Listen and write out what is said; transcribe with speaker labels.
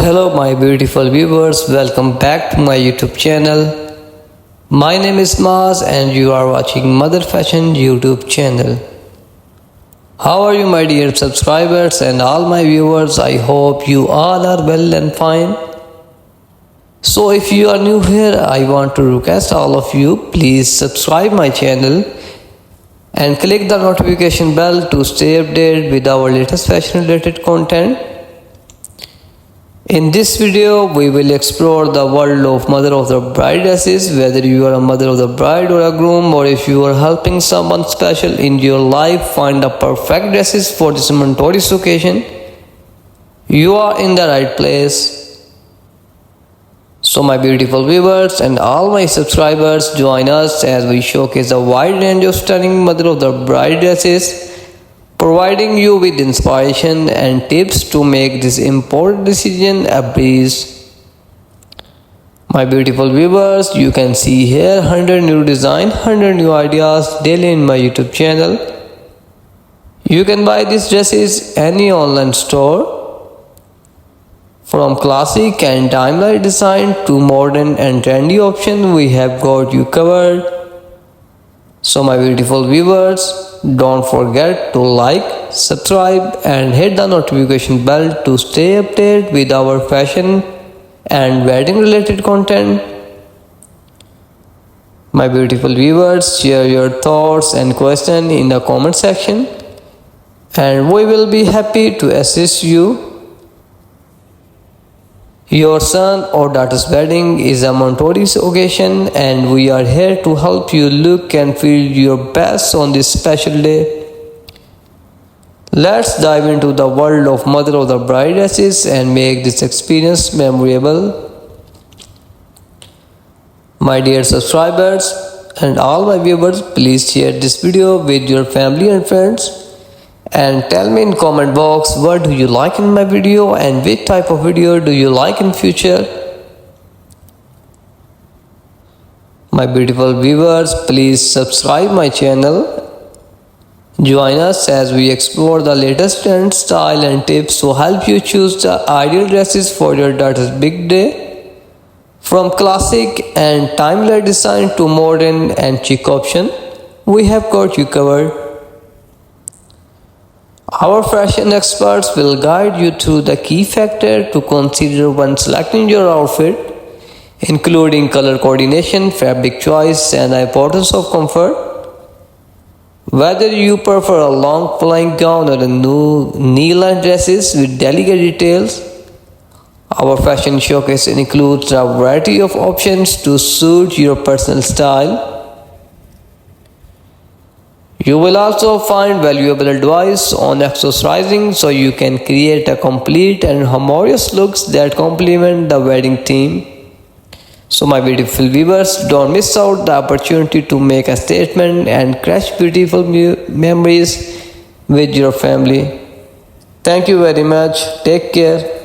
Speaker 1: Hello my beautiful viewers, welcome back to my YouTube channel. My name is Maz and you are watching Mother Fashion YouTube channel. How are you my dear subscribers and all my viewers? I hope you all are well and fine. So if you are new here, I want to request all of you, please subscribe my channel and click the notification bell to stay updated with our latest fashion related content. In this video, we will explore the world of mother of the bride dresses. Whether you are a mother of the bride or a groom, or if you are helping someone special in your life find the perfect dresses for this momentous occasion, you are in the right place. So my beautiful viewers and all my subscribers, join us as we showcase a wide range of stunning mother of the bride dresses, providing you with inspiration and tips to make this important decision a breeze. My beautiful viewers, you can see here 100 new design, 100 new ideas daily in my YouTube channel. You can buy these dresses any online store. From classic and timeless design to modern and trendy option, we have got you covered. So my beautiful viewers, don't forget to like, subscribe and hit the notification bell to stay updated with our fashion and wedding related content. My beautiful viewers, share your thoughts and questions in the comment section and we will be happy to assist you. Your son or daughter's wedding is a momentous occasion and we are here to help you look and feel your best on this special day. Let's dive into the world of mother of the bride dresses and make this experience memorable. My dear subscribers and all my viewers, please share this video with your family and friends. And tell me in comment box what do you like in my video and which type of video do you like in future. My beautiful viewers, please subscribe my channel. Join us as we explore the latest trend, style and tips to help you choose the ideal dresses for your daughter's big day. From classic and timeless design to modern and chic option, we have got you covered. Our fashion experts will guide you through the key factors to consider when selecting your outfit, including color coordination, fabric choice, and the importance of comfort. Whether you prefer a long flowing gown or a new knee-length dresses with delicate details, our fashion showcase includes a variety of options to suit your personal style. You will also find valuable advice on accessorizing so you can create a complete and harmonious looks that complement the wedding theme. So my beautiful viewers, don't miss out the opportunity to make a statement and create beautiful memories with your family. Thank you very much. Take care.